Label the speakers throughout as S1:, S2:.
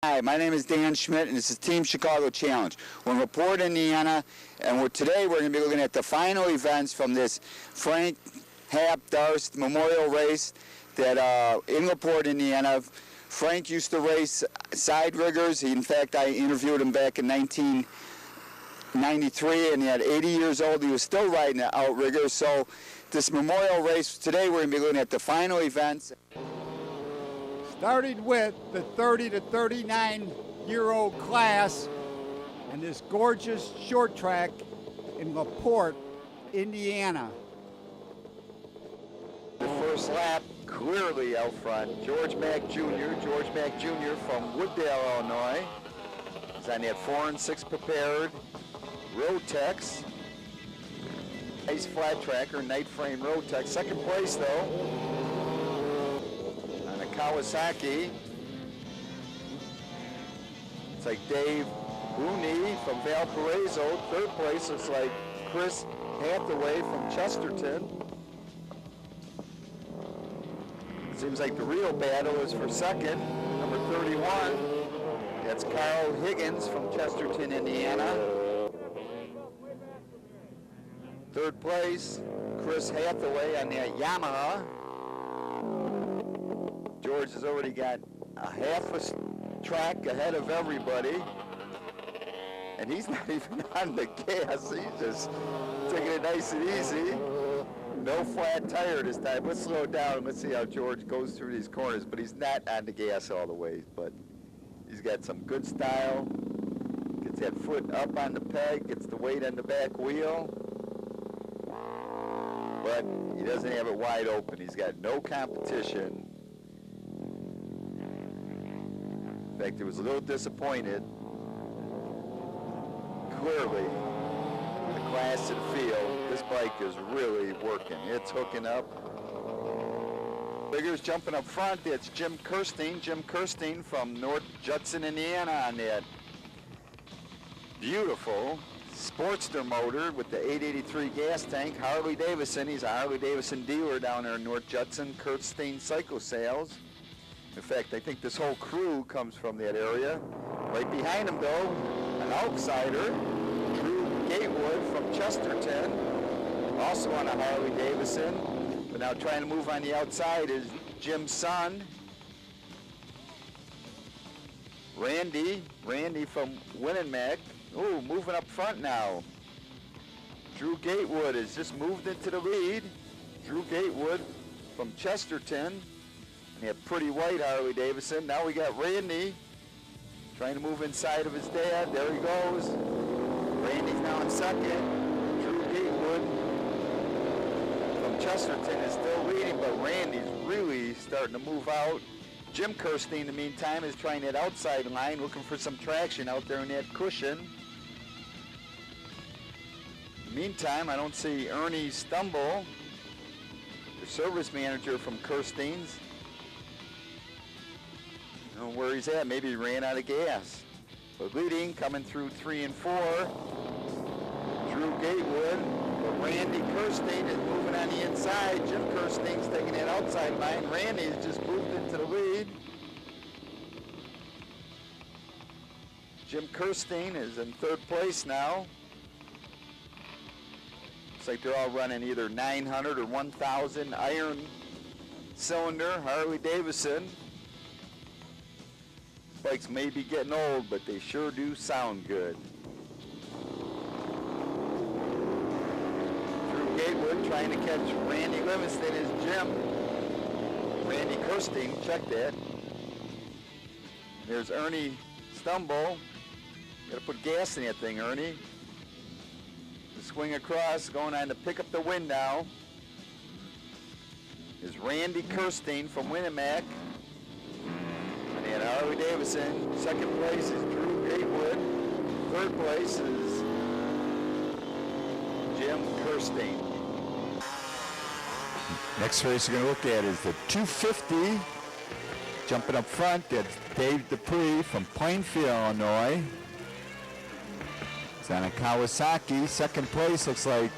S1: Hi, my name is Dan Schmitt, and this is Team Chicago Challenge. We're in LaPorte, Indiana, and today we're going to be looking at the final events from this Frank Hap Darst Memorial Race that in LaPorte, Indiana. Frank used to race side riggers. In fact, I interviewed him back in 1993, and at 80 years old, he was still riding an outrigger. So this memorial race, today we're going to be looking at the final events.
S2: Starting with the 30 to 39-year-old class and this gorgeous short track in LaPorte, Indiana.
S1: The first lap, clearly out front, George Mack Jr. George Mack Jr. from Wooddale, Illinois. He's on that 4 and 6 prepared Rotax. Nice flat tracker, night frame Rotax. Second place though. Kawasaki. It's like Dave Booney from Valparaiso. Third place looks like Chris Hathaway from Chesterton. Seems like the real battle is for second. Number 31. That's Carl Higgins from Chesterton, Indiana. Third place, Chris Hathaway on that Yamaha. George has already got a half a track ahead of everybody, and he's not even on the gas. He's just taking it nice and easy. No flat tire this time. Let's slow down. Let's see how George goes through these corners, but he's not on the gas all the way, but he's got some good style. Gets that foot up on the peg, gets the weight on the back wheel, but he doesn't have it wide open. He's got no competition. In fact, he was a little disappointed. Clearly, the class of the field, this bike is really working. It's hooking up. Biggers jumping up front. That's Jim Kirstein. Jim Kirstein from North Judson, Indiana on that beautiful Sportster motor with the 883 gas tank. Harley-Davidson. He's a Harley-Davidson dealer down there in North Judson. Kirstein Cycle Sales. In fact, I think this whole crew comes from that area. Right behind him, though, an outsider, Drew Gatewood from Chesterton, also on a Harley-Davidson. But now trying to move on the outside is Jim's son, Randy from Winnemac. Oh, moving up front now. Drew Gatewood has just moved into the lead. Drew Gatewood from Chesterton. And he had pretty white Harley-Davidson. Now we got Randy trying to move inside of his dad. There he goes. Randy's now in second. Drew Gatewood from Chesterton is still leading, but Randy's really starting to move out. Jim Kirstein, in the meantime, is trying that outside line, looking for some traction out there in that cushion. In the meantime, I don't see Ernie Stumble, the service manager from Kirstein's. I don't know where he's at. Maybe he ran out of gas. But leading, coming through 3 and 4, Drew Gatewood. But Randy Kirstein is moving on the inside. Jim Kirstein's taking that outside line. Randy has just moved into the lead. Jim Kirstein is in third place now. Looks like they're all running either 900 or 1,000 iron cylinder Harley-Davidson. Bikes may be getting old, but they sure do sound good. Drew Gatewood trying to catch Randy Livingston is Jim. Randy Kirstein, check that. There's Ernie Stumble. Gotta put gas in that thing, Ernie. The swing across, going on to pick up the win now is Randy Kirstein from Winnemac. And Harley-Davidson. Second place is Drew Gatewood. Third place is Jim Kirstein. Next race we're going to look at is the 250. Jumping up front, that's Dave Dupree from Plainfield, Illinois. It's on a Kawasaki. Second place looks like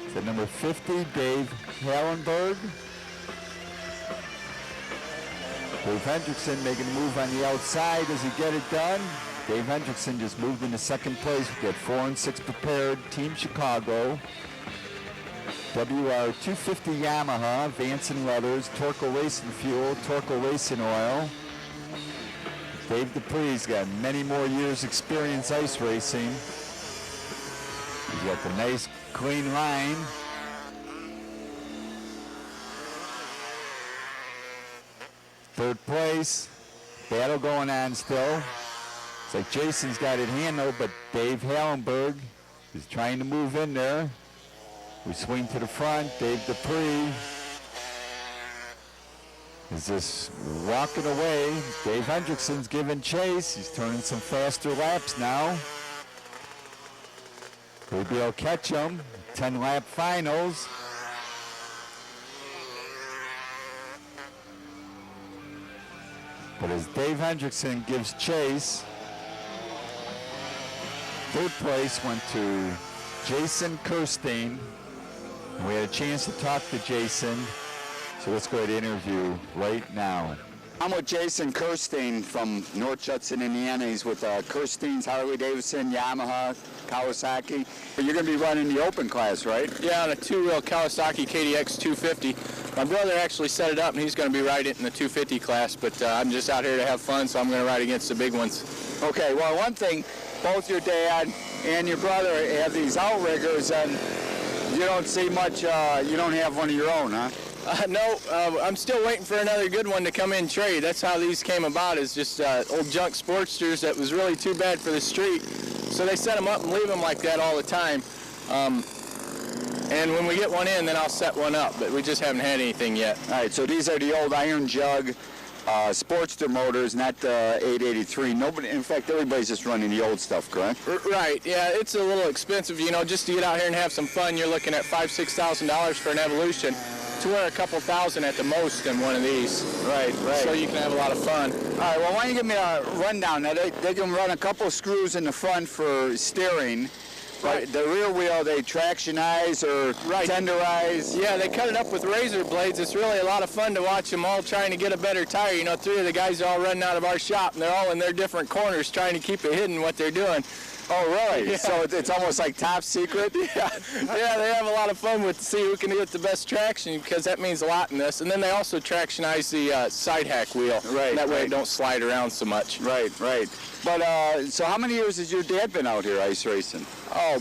S1: it's at number 50, Dave Hallenberg. Dave Hendrickson making a move on the outside. Does he get it done? Dave Hendrickson just moved into second place. We get 4 and 6 prepared. Team Chicago. WR 250 Yamaha, Vanson Leathers, Torco Racing Fuel, Torco Racing Oil. Dave Dupree's got many more years experience ice racing. He's got the nice clean line. Third place, battle going on still. It's like Jason's got it handled, but Dave Hallenberg is trying to move in there. We swing to the front. Dave Dupree is just walking away. Dave Hendrickson's giving chase. He's turning some faster laps now. Maybe he'll catch him. 10-lap finals. But as Dave Hendrickson gives chase, third place went to Jason Kirstein. We had a chance to talk to Jason, so let's go ahead and interview right now. I'm with Jason Kirstein from North Judson, Indiana. He's with Kirstein's Harley-Davidson, Yamaha, Kawasaki. You're going to be running the open class, right?
S3: Yeah, on a two-wheel Kawasaki KDX 250. My brother actually set it up, and he's going to be riding it in the 250 class, but I'm just out here to have fun, so I'm going to ride against the big ones.
S1: Okay, well, one thing, both your dad and your brother have these outriggers, and you don't see much, you don't have one of your own, huh?
S3: No, I'm still waiting for another good one to come in trade. That's how these came about, is just old junk Sportsters that was really too bad for the street. So they set them up and leave them like that all the time. And when we get one in, then I'll set one up, but we just haven't had anything yet.
S1: All right, so these are the old Iron Jug Sportster motors, not the 883. Nobody, in fact, everybody's just running the old stuff, correct?
S3: Right, yeah, it's a little expensive, you know, just to get out here and have some fun. You're looking at $5,000-$6,000 for an Evolution, to where a couple thousand at the most in one of these.
S1: Right.
S3: So you can have a lot of fun.
S1: All right, well, why don't you give me a rundown? Now, they can run a couple screws in the front for steering. Right. The rear wheel, they tractionize or tenderize.
S3: Yeah, they cut it up with razor blades. It's really a lot of fun to watch them all trying to get a better tire. You know, 3 of the guys are all running out of our shop, and they're all in their different corners trying to keep it hidden what they're doing.
S1: Oh, really?
S3: Yeah.
S1: So it's almost like top secret?
S3: Yeah, they have a lot of fun with to see who can get the best traction, because that means a lot in this. And then they also tractionize the side hack wheel.
S1: Right.
S3: That way it don't slide around so much.
S1: Right. But so how many years has your dad been out here ice racing?
S3: Oh,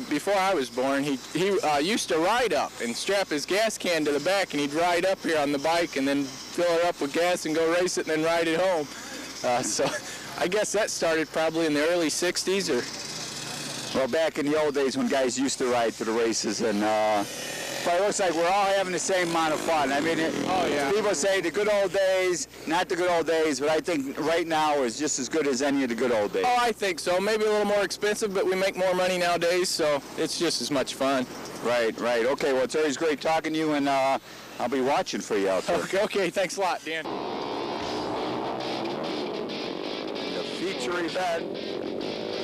S3: before I was born, he used to ride up and strap his gas can to the back, and he'd ride up here on the bike and then fill it up with gas and go race it and then ride it home. So I guess that started probably in the early 60s or...
S1: Well, back in the old days when guys used to ride to the races, and but it looks like we're all having the same amount of fun. I mean, people say the good old days, not the good old days, but I think right now is just as good as any of the good old days.
S3: Oh, I think so. Maybe a little more expensive, but we make more money nowadays, so it's just as much fun.
S1: Right. Okay, well, it's always great talking to you, and I'll be watching for you out there.
S3: Okay, thanks a lot, Dan.
S1: The feature event,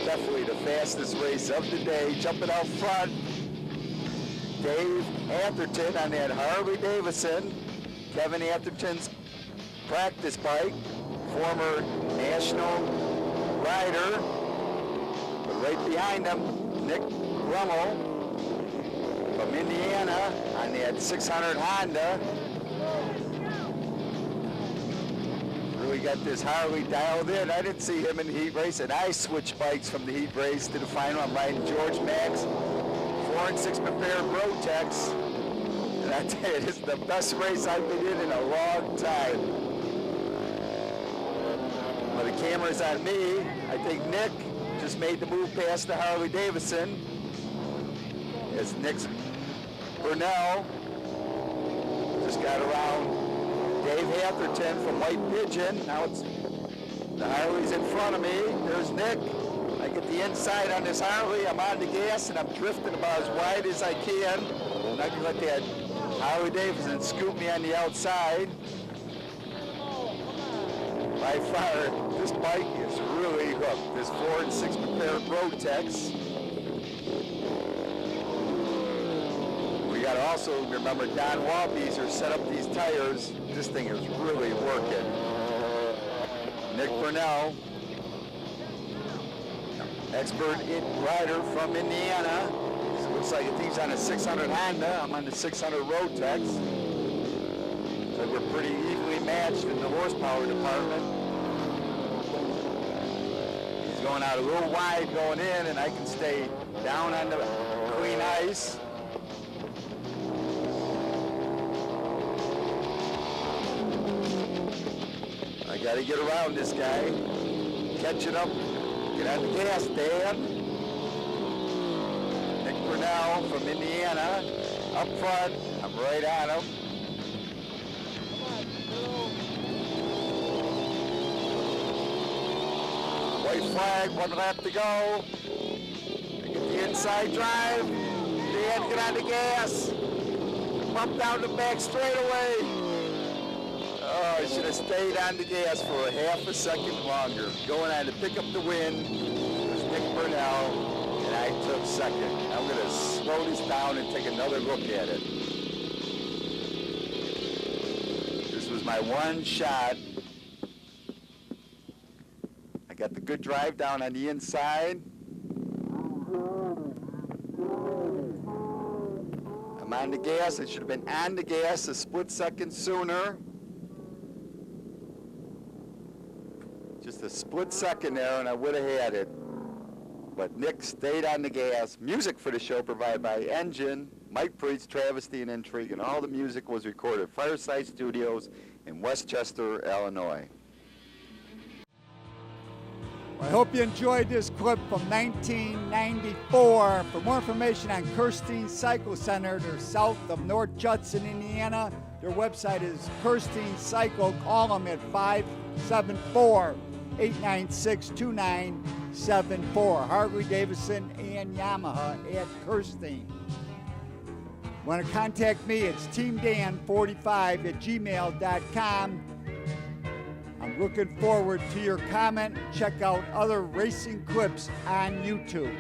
S1: definitely the fastest race of the day, jumping out front. Dave Atherton on that Harley-Davidson, Kevin Atherton's practice bike, former national rider. But right behind him, Nick Rummel from Indiana on that 600 Honda. Really got this Harley dialed in. I didn't see him in the heat race, and I switched bikes from the heat race to the final. I'm riding George Mack's 4 and 6 prepared Rotax, and I tell you, this is the best race I've been in a long time. Well, the camera's on me. I think Nick just made the move past the Harley-Davidson. As Nick Burnell just got around Dave Atherton from White Pigeon. Now it's the Harley's in front of me. There's Nick. I get the inside on this Harley, I'm on the gas, and I'm drifting about as wide as I can. I'm not going to let that Harley-Davidson scoop me on the outside. By far, this bike is really hooked. This 4 and 6 prepared Rotax. We got to also remember Don Wallbeezer set up these tires. This thing is really working. Nick Burnell, expert rider from Indiana. So it looks like he's on a 600 Honda. I'm on the 600 Rotax. So we're pretty evenly matched in the horsepower department. He's going out a little wide going in, and I can stay down on the clean ice. I got to get around this guy. Catching up. Get on the gas, Dan. Nick Burnell from Indiana. Up front. I'm right on him. White flag, 1 lap to go. I get the inside drive. Dan, get on the gas. Bump down the back straightaway. Oh, I should have stayed on the gas for a half a second longer. Going on to pick up the win was Nick Burnell, and I took second. I'm going to slow this down and take another look at it. This was my one shot. I got the good drive down on the inside. I'm on the gas. I should have been on the gas a split second sooner. Just a split second there, and I would have had it. But Nick stayed on the gas. Music for the show provided by Engine, Mike Preach, Travesty, and Intrigue, and all the music was recorded at Fireside Studios in Westchester, Illinois.
S2: I hope you enjoyed this clip from 1994. For more information on Kirstein Cycle Center, they're south of North Judson, Indiana. Their website is Kirstein Cycle. Call them at 574-896-2974. Harley-Davidson and Yamaha at Kirstein. Want to contact me? It's teamdan45@gmail.com. I'm looking forward to your comment. Check out other racing clips on YouTube.